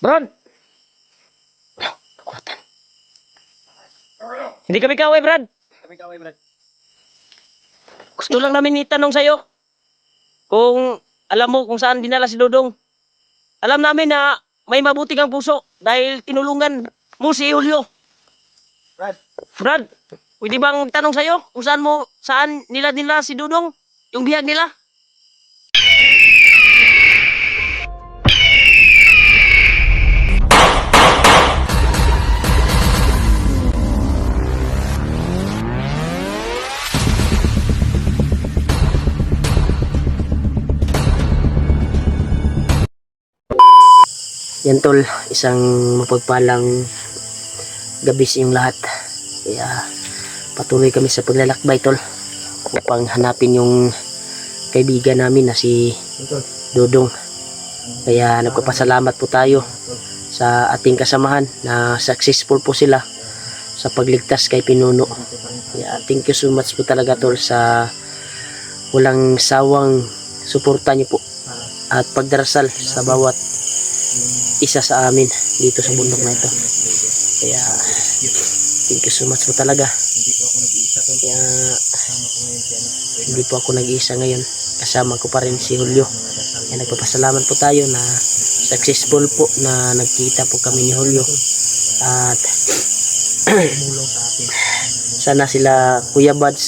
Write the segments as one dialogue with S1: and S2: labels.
S1: Brad! Kakutan. Hindi kami kaway, Brad.
S2: Kami kaway, Brad.
S1: Gusto lang namin itanong sa'yo kung alam mo kung saan dinala si Dodong. Alam namin na may mabuti kang puso dahil tinulungan mo si Julio.
S2: Brad,
S1: Brad, pwede bang tanong sa'yo kung saan nila dinala si Dodong? Yung bihag nila? Yan tol, isang mapagpalang gabi sa inyong lahat. Kaya patuloy kami sa paglalakbay tol upang hanapin yung kaibigan namin na si Dodong. Kaya nagpapasalamat po tayo sa ating kasamahan na successful po sila sa pagligtas kay Pinuno. Kaya thank you so much po talaga tol sa walang sawang suporta niyo po at pagdarasal sa bawat isa sa amin dito sa bundok na ito. Kaya thank you so much po talaga. Kaya hindi po ako nag-iisa ngayon, kasama ko pa rin si Julio. Kaya nagpapasalamat po tayo na successful po na nagkita po kami ni Julio. At sana sila Kuya Buds,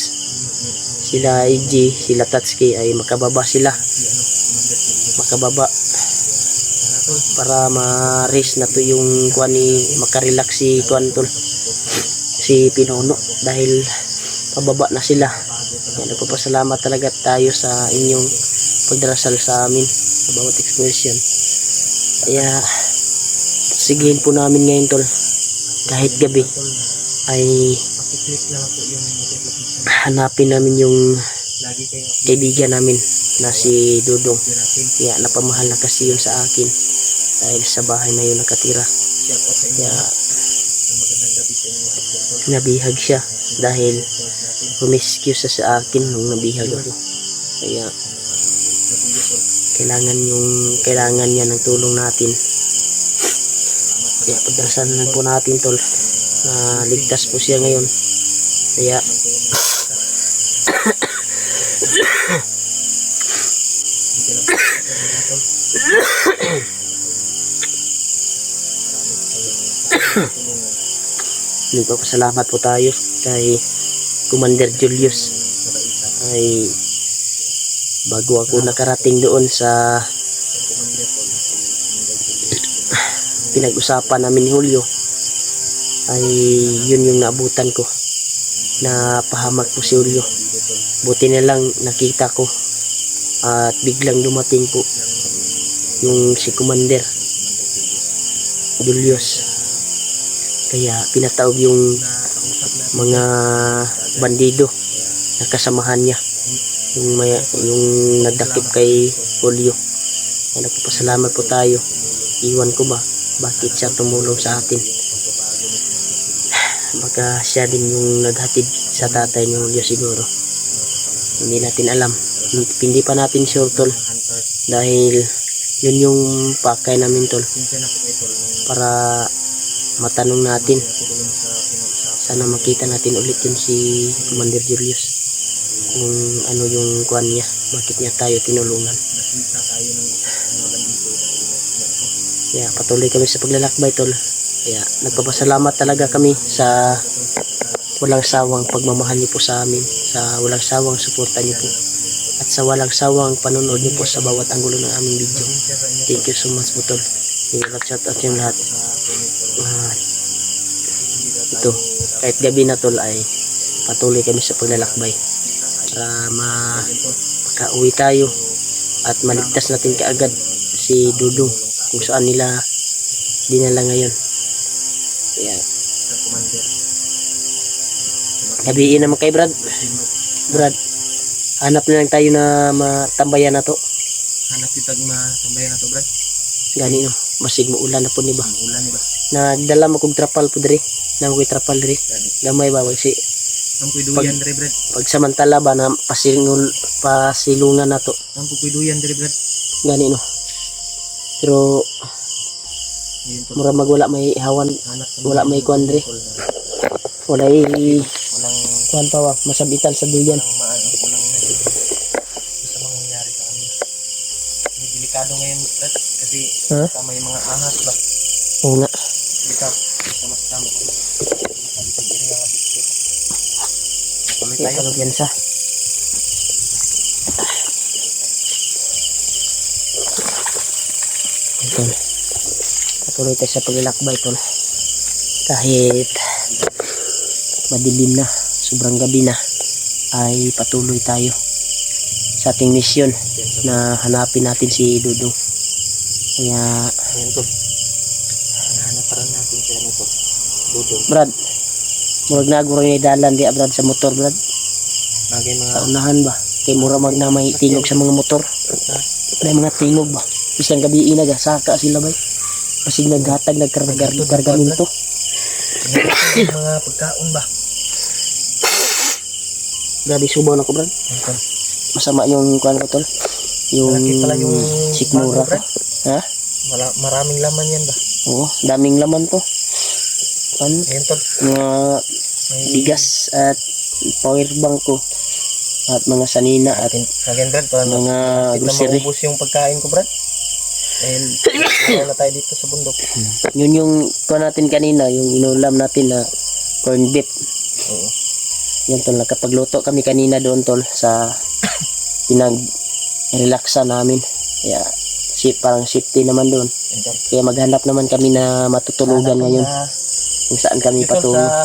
S1: sila EG, sila Tatsuki ay makababa para ma-raise na to yung kuan ni makarelax si kuan tol si Pinuno dahil pababa na sila. Kaya nagpapasalamat talaga tayo sa inyong pagdarasal sa amin sa bawat expression. Kaya sigihin po namin ngayon tol, kahit gabi ay hanapin namin yung kaibigan namin na si Dodong. Kaya napamahal na kasi yun sa akin dahil sa bahay na yun nakatira. Kaya nabihag siya dahil rumiscue siya sa akin nung nabihag ako. Kaya kailangan niya ng tulong natin. Kaya pagdasalan po natin tol na ligtas po siya ngayon. Kaya nagpapasalamat po tayo kay Commander Julius. Ay bago ako nakarating doon sa pinag-usapan namin ni Julio, ay yun yung naabutan ko na pahamak po si Julio. Buti na lang nakita ko at biglang dumating po yung si Commander Julius. Kaya pinatawag yung mga bandido na kasamahan niya, yung nagdakip kay Julio. Kaya nagpapasalamat po tayo. Iwan ko ba bakit siya tumulong sa atin? Baka siya din yung naghatid sa tatay ni Julio siguro. Hindi natin alam. Hindi pa natin sure tol, dahil yun yung pakay namin tol para matanong natin. Sana makita natin ulit yun si Commander Julius kung ano yung kuan niya, bakit niya tayo tinulungan. Kaya patuloy kami sa paglalakbay tol. Kaya nagpapasalamat talaga kami sa walang sawang pagmamahal niyo po sa amin, sa walang sawang suporta niyo po, at sa walang sawang panonood niyo po sa bawat anggulo ng aming video. Thank you so much po tol. Shout out yung lahat. Ito, kahit gabi na tol ay patuloy kami sa paglalakbay para makauwi tayo at maligtas natin kaagad si Dodong kung saan nila dinala ngayon. Kaya gabiin naman kay Brad, hanap na lang tayo na matambayan na to.
S2: hanap kita matambayan na to, Brad.
S1: Gani no, masig mo ulan na po ni ba?
S2: Ulan ni ba?
S1: Nagdala mo kong trapal po diri. Nang ko'y trapal diri. Gamay ba si
S2: ang kuy duyan diri, Brad.
S1: pagsamantala ba na pasilungan na to.
S2: Ang kuy duyan diri, Brad.
S1: Gani no. Pero
S2: Yun tol.
S1: Mura magwala may hawan,
S2: Hanap sa
S1: wala
S2: mga
S1: may kuwan dre.
S2: tol, na
S1: wala
S2: walang
S1: kuwan pa wa, masabitan sa duyan.
S2: walang basta mangyayari sa amin. May delikado ngayon Brad kasi
S1: Ha?
S2: baka may mga ahas ba.
S1: Oo nga.
S2: Delikado. Basta mas tama ko. Delikado area kasi. Tuloy
S1: Kaya
S2: tayo.
S1: kalugyansa. Tol. Patuloy tayo sa paglalakbay tol. Kahit madilim na, sobrang gabi na, ay patuloy tayo sa ating misyon na hanapin natin si Dudong. Kaya,
S2: Ayan tol. Hanap pa rin natin siya nito. Dudong.
S1: Brad, murag na aguro yung dalan di Brad sa motor Brad.
S2: Bagay mga
S1: Sa unahan ba? Kay mura mag na may tingog sa mga motor. May mga tingog ba? Bisang gabi inaga, saka sila ba? Kasi naghatag, nagkargaminto.
S2: mga pagkaon ba?
S1: Grabe subaw na ko Brad.
S2: Ayan tol.
S1: Masama yung kuhan ko tol. Yung
S2: Malaki pala yung
S1: sikmura
S2: bago,
S1: ko. Ha?
S2: Maraming laman yan ba?
S1: Oo, daming laman to. Kan,
S2: Ayan tol.
S1: mga
S2: May
S1: bigas at power bank ko. At mga sanina at
S2: Again Brad, paano?
S1: mga
S2: Hindi na
S1: grocery.
S2: maubos yung pagkain ko Brad. Dahil wala na tayo dito sa bundok.
S1: Yun yung kuhan natin kanina, yung inulam natin na corned beef.
S2: Oo.
S1: Yan tol, nakapagluto kami kanina doon tol sa pinag-relaxa namin. Kaya parang safety naman doon.
S2: Ayan tol.
S1: Kaya maghanap naman kami na matutulugan
S2: Sana
S1: ngayon
S2: na-
S1: kung saan kami
S2: Dito
S1: patungo.
S2: sa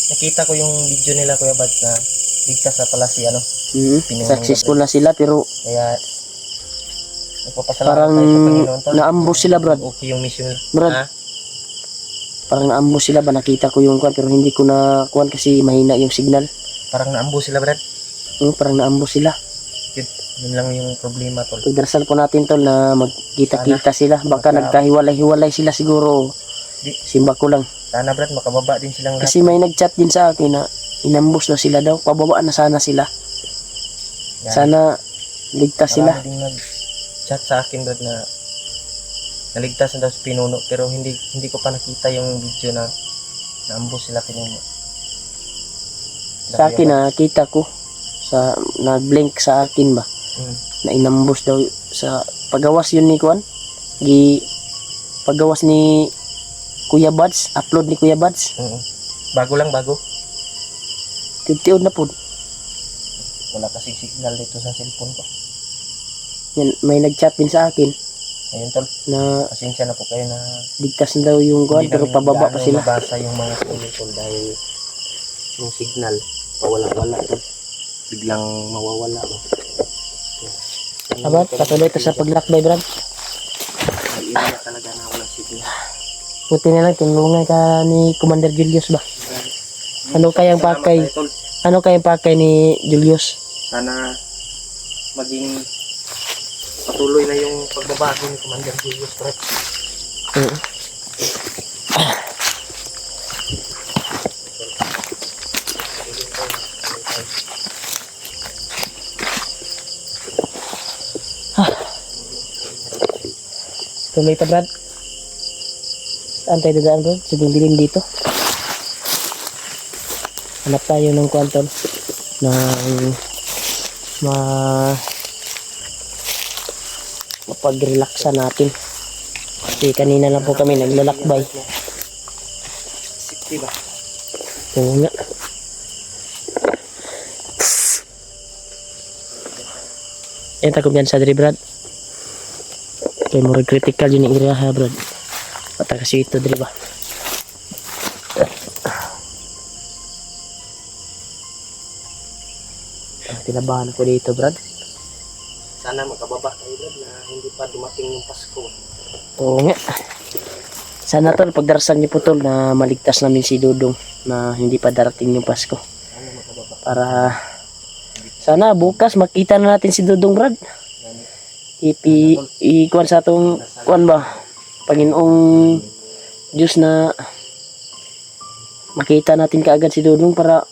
S2: nakita ko yung video nila Kuya Bad na ligtas na pala si ano.
S1: Successful na sila pero
S2: Kaya nagpapasalamat
S1: parang
S2: tayo sa Panginoon tol.
S1: naambush sila Brad.
S2: Okay yung mission nila.
S1: Brad.
S2: Ha?
S1: Parang naambush sila ba, nakita ko yung kuwan pero hindi ko na kuwan kasi mahina yung signal.
S2: Parang naambush sila Brad.
S1: Parang naambush sila.
S2: Yun lang yung problema tol.
S1: Pagdarasal po natin tol na magkita-kita sila. Baka nagkahiwalay-hiwalay sila siguro.
S2: Di.
S1: Simba ko lang.
S2: Sana Brad makababa din silang lahat.
S1: Kasi may nagchat din sa akin na inambush na sila daw. Pababa na sana sila.
S2: Yan.
S1: Sana ligtas sila.
S2: Marami ding nag-chat sa akin Brad na naligtas na daw si Pinuno pero hindi ko pa nakita yung video na naambush sila Pinuno.
S1: Sa akin nakita ko sa nag-blink sa akin ba na inambush daw sa pagawas yun ni Kuan. Pagawas ni Kuya Bads, upload ni Kuya Bads.
S2: Bago lang, bago.
S1: Titiod na po.
S2: Wala kasing signal dito sa cellphone ko.
S1: Yan, may nag-chat din sa akin
S2: Ayun tol,
S1: na
S2: pasensya na po kayo na
S1: ligtas na daw yung Kuan
S2: hindi
S1: pero
S2: namin
S1: pababa pa
S2: gaano
S1: sila.
S2: mabasa yung mga sulit tol dahil yung signal pawala-wala tol. Biglang mawawala.
S1: Abat, patuloy ito sa paglakbay, Brad.
S2: May area talaga na walang signal.
S1: Buti na lang, tinulungan ka ni Commander Julius ba? Ano kayang
S2: Salamat
S1: pakay?
S2: tayo, tol.
S1: Ano kayang pakay ni Julius?
S2: Sana maging patuloy na yung pagbabago ni Commander Julius Brad.
S1: Oo. Tuloy pa, Brad. Saan tayo dadaan, Brad? Sigong dilim dito. Hanap tayo ng kwanton ng mapag-relaxa natin. Kasi kanina lang po kami naglalakbay.
S2: Safety ba?
S1: Oo nga. Yan tayo kumpiyansa diri, Brad. Kaya mo critical yun yung area ha, Brad. Pata kasi ito diri ba. Tinabahan ko dito, Brad.
S2: Sana makababa tayo Brad na hindi pa dumating yung Pasko.
S1: Oo nga. Sana tol, pagdarasan niyo po tol na maligtas namin si Dudong na hindi pa darating yung Pasko.
S2: Sana makababa.
S1: Para sana bukas makita na natin si Dudong, Brad. Ikuan sa atong kuan ba? Panginoong Diyos na makita natin kaagad si Dudong para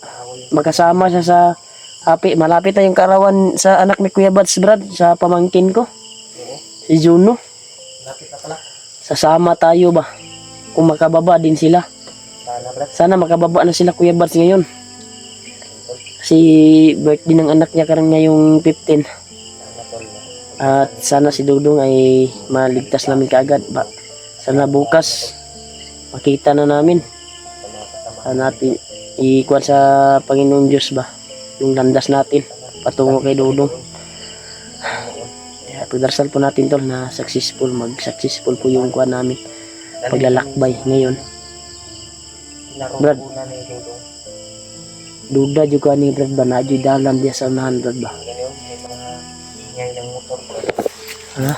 S1: makasama siya sa malapit na yung kaarawan sa anak ni Kuya Bads, Brad, sa pamangkin ko. Si Juno.
S2: Lapit na pala.
S1: sasama tayo ba? Kung makababa din sila.
S2: Sana brad.
S1: Sana makababa na sila Kuya Bards ngayon. Kasi birthday ng anak niya karang ngayong 15.
S2: Sana tol.
S1: At sana si Dudong ay maligtas namin kaagad ba. Sana bukas makita na namin. Sana natin ikuan sa Panginoong Diyos ba. Yung landas natin patungo kay Dudong. Kaya pagdarasal po natin tol na mag-successful po yung kuan namin. Paglalakbay ngayon. Brad.
S2: Narumuna ni Dudong.
S1: Duda juga ni Brad ba na dyan dalan dia sa unahan Brad ba.
S2: Ganyan, may mga ingay ng motor.
S1: Ha?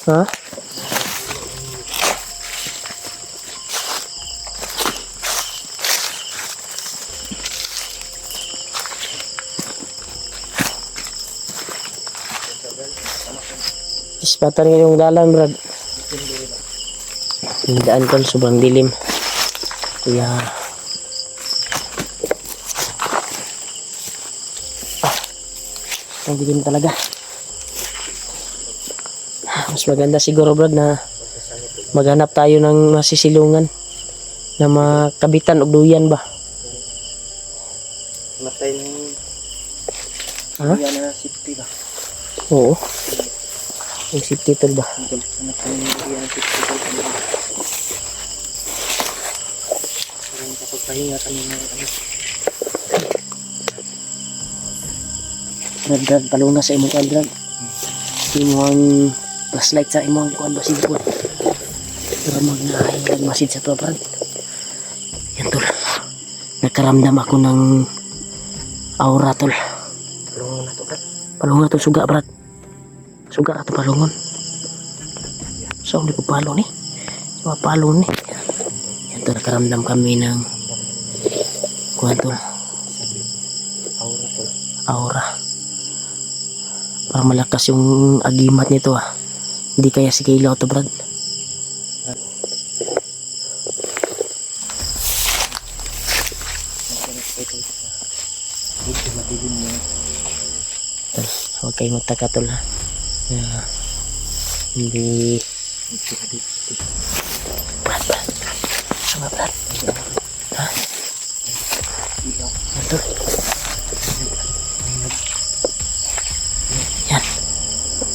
S1: Ha? Ispatan nga yung dalan, Brad. Yung daan ko, sobrang dilim. Kaya... ang dilim talaga. Mas maganda siguro, Brad, na maghanap tayo ng masisilungan na makabitan o duyan ba?
S2: Matay ng
S1: Ha?
S2: yan na safety ba?
S1: Oo. Yung safety tool ba?
S2: Matay ng yan na safety ba? Parang kapagpahinga kami ng ano.
S1: Brad, paluna sa imong kuan, Brad. Imong flashlight sa imong kuan ba siguro. Pero magnahilag masid sa to, Brad. Yan, tol. Nagkaramdam ako ng aura, tol.
S2: Palungan na to brad.
S1: Palungon to suga, Brad. Suga ato palungon. So, hindi ko palo ni. Yung palon ni. Yan, tol. Nagkaramdam kami ng kuan, tol.
S2: Aura to.
S1: Aura. Parang malakas yung agimat nito, ah. Hindi kaya si Kayla to, Brad.
S2: Medyo madilim yun.
S1: Tol, huwag kayong magtaka, tol, ha. Hindi... Brad. Sama, Brad. Ha? Yan, tol. Yan.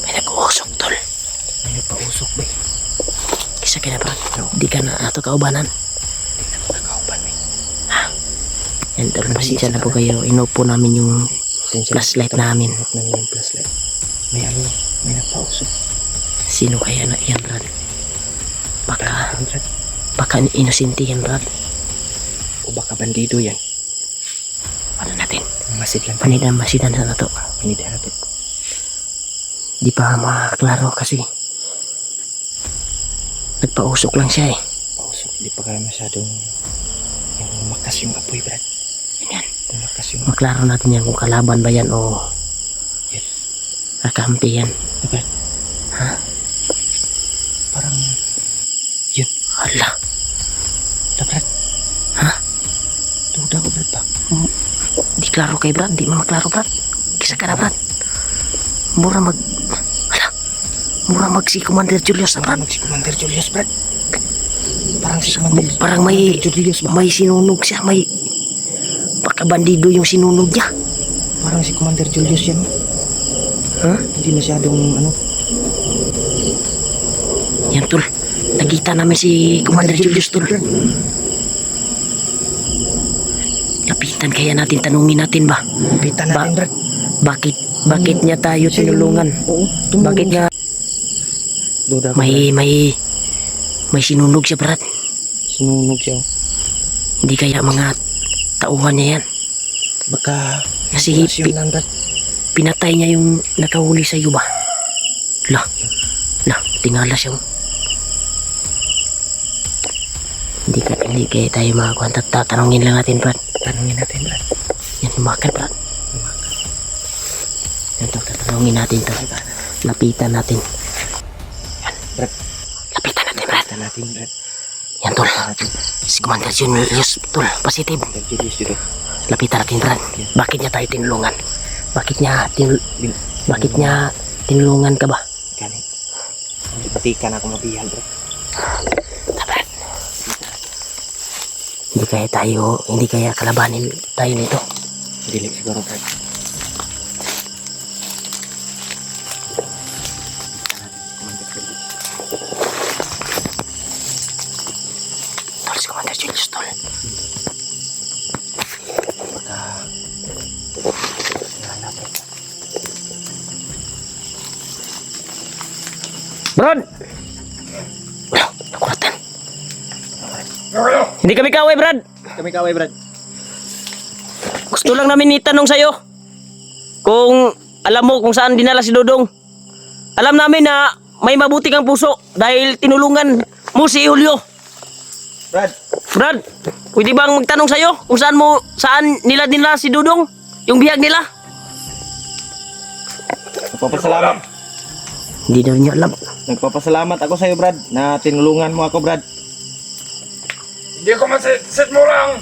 S1: May nag-uusok, tol.
S2: May nagpausok ba?
S1: Kisa ka na, Brad. Di ka na ato kaubanan.
S2: Nakaupan ba?
S1: Yan, tol. Pasensya na po kayo. Inupo namin yung flashlight namin.
S2: Inop namin yung flashlight. May ano, may nagpausok.
S1: Sino kaya na yan, Brad? Baka
S2: Brad.
S1: inosente yan, Brad.
S2: O baka bandido yan.
S1: Ano natin?
S2: Masid lang.
S1: Masidan na to.
S2: Panida natin.
S1: Di pa maklaro kasi nagpausok lang siya, eh.
S2: Pausok. Di pa kaya masyadong yung makas yung apoy, Brad.
S1: Yan.
S2: Makas yung
S1: Maklaro natin yan kung kalaban ba yan o
S2: Yan.
S1: kakampi yan.
S2: Brad.
S1: Ha?
S2: Parang
S1: Hala.
S2: Brad.
S1: Ha?
S2: Duda ko, Brad ba?
S1: Di klaro kay Brad. Di maklaro, Brad. Kisa ka na, Brad. Mura mag si Commander Julius na, Brad.
S2: Parang si Commander Julius, Brad. Parang si Commander
S1: Parang may
S2: Julius ba?
S1: may sinunog siya. May pagkabandido yung sinunog niya.
S2: Parang si Commander Julius yan.
S1: Ha?
S2: Hindi masyadong ano.
S1: Yan, tol. Nakita namin si Commander Julius, tol. Lapitan kaya natin, tanungin natin ba?
S2: Lapitan natin, Brad.
S1: Bakit niya tayo tinulungan?
S2: Oo.
S1: Bakit nga
S2: Duda ko,
S1: may sinunog siya, Brad?
S2: sinunog siya.
S1: Hindi kaya mga tauhan niya yan?
S2: Baka
S1: Kasi
S2: yun lang, Brad.
S1: pinatay niya yung nakahuli sa iyo ba? La, tingala siya. Hindi kaya tayo makakuha. Tatanungin lang natin, Brad.
S2: Tanungin natin, Brad.
S1: Yan, umakal, Brad. Yan, tatanungin natin to. Lapitan natin.
S2: natin, Brad.
S1: Yan, tol. Si Commander Julius, tol. Positive.
S2: Commander Julius dito.
S1: Lapitan natin, Brad. Bakit niya tayo tinulungan? Bakit niya tinulungan ka ba?
S2: Gani. Batikan ako mabihal, Brad.
S1: Brad. Hindi kaya kalabanin tayo nito.
S2: Dili siguro, Brad.
S1: Tol, si Commander Julius, tol.
S2: Baka nahanapin.
S1: Brad! Wala, nakuratan. Hindi kami kaway, Brad.
S2: Kami kaway, Brad.
S1: Gusto lang namin itanong sa'yo kung alam mo kung saan dinala si Dodong. Alam namin na may mabuti kang puso dahil tinulungan mo si Julio.
S2: Brad,
S1: Brad, pwede bang magtanong sa'yo kung saan nila dinala si Dodong? Yung bihag nila?
S2: nagpapasalamat.
S1: Hindi daw niya alam.
S2: Nagpapasalamat ako sa'yo, Brad, na tinulungan mo ako, Brad.
S3: Hindi ko masit mo lang.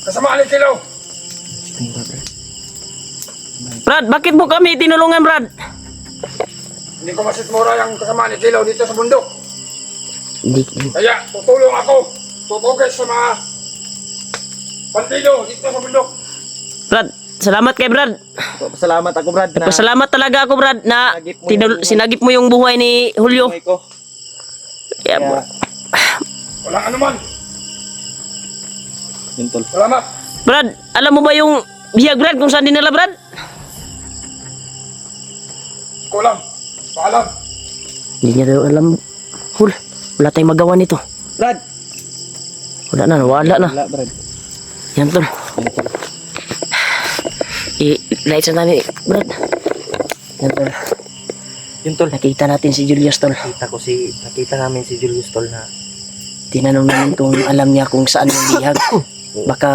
S3: Kasama ni Kilaw.
S1: Brad, bakit mo kami tinulungan, Brad?
S3: Hindi ko masit mo lang kasama ni Kilaw dito sa bundok.
S1: Hindi.
S3: Kaya tutulong ako. Tutugay sa mga bandido dito sa bundok.
S1: Brad, salamat kay Brad.
S2: Nagpapasalamat ako, Brad, na
S1: Pasalamat talaga ako, Brad, na
S2: Sinagip mo yung buhay.
S1: sinagip mo yung buhay ni Julio.
S2: buhay ko.
S1: Kaya,
S2: Kaya,
S3: Walang anuman.
S2: yun, tol.
S3: Salamat.
S1: Brad, alam mo ba yung bihag, Brad, kung saan dinala, Brad?
S3: Ko lang. Paalam.
S1: Hindi niya daw alam. Hul, wala tayong magawa nito.
S2: Brad!
S1: Wala na.
S2: Wala, Brad.
S1: Yan, tol.
S2: Yan, tol.
S1: I-light sa namin, Brad. Yan, tol.
S2: Yun, tol.
S1: Nakita natin si Julius, tol.
S2: Nakita namin si Julius, tol, na
S1: Tinanong namin kung alam niya kung saan yung bihag. Baka,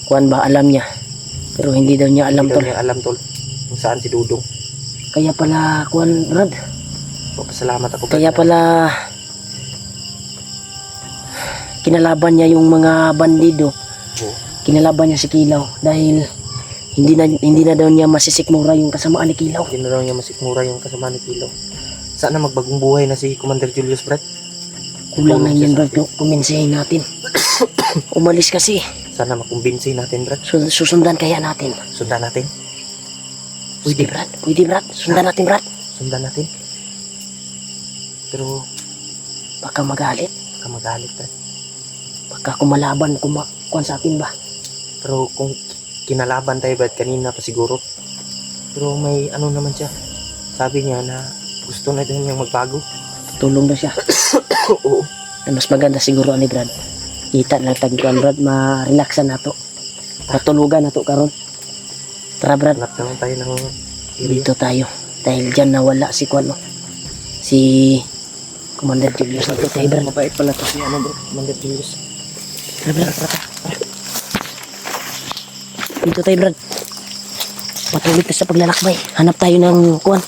S1: kuan ba, alam niya. Pero hindi daw niya alam,
S2: hindi daw
S1: tol.
S2: niya alam, tol, kung saan si Dudong.
S1: Kaya pala, kuan, Brad.
S2: Nagpapasalamat ako, Brad.
S1: Kaya pala, kinalaban niya yung mga bandido.
S2: Oo.
S1: Kinalaban niya si Kilaw dahil hindi na daw niya masisikmura yung kasamaan ni Kilaw.
S2: Hindi na daw niya masikmura yung kasama ni Kilo. Sana magbagong buhay na si Commander Julius, Brad.
S1: Kulang na yun, Brad. Kuminsihin natin. Umalis kasi.
S2: Sana makumbinsi natin, Brad.
S1: Susundan kaya natin.
S2: Sundan natin.
S1: Pwede, Brad. Pwede, Brad. Sundan natin, Brad.
S2: Sundan natin. Pero,
S1: Baka magalit.
S2: baka magalit, Brad.
S1: Baka kumalaban, kuwan sa atin ba?
S2: Pero kung kinalaban tayo, Brad, kanina pa siguro. Pero may ano naman siya. Sabi niya na gusto na din niyang magbago.
S1: Tulong na siya.
S2: Oo.
S1: Mas maganda siguro ni Brad. Kita lang tagkuan, Brad. Ma-relaxan na to. Matulugan na to karon. Tara, Brad.
S2: Hanap naman tayo ng area.
S1: Dito tayo. Dahil dyan nawala si Kuan, no? Si Commander Julius na to tayo, Brad.
S2: Mabait pala to si ano, bro. Commander Julius.
S1: Tara, Brad. Dito tayo, Brad. Patuloy tayo sa paglalakbay. Hanap tayo ng Kuan.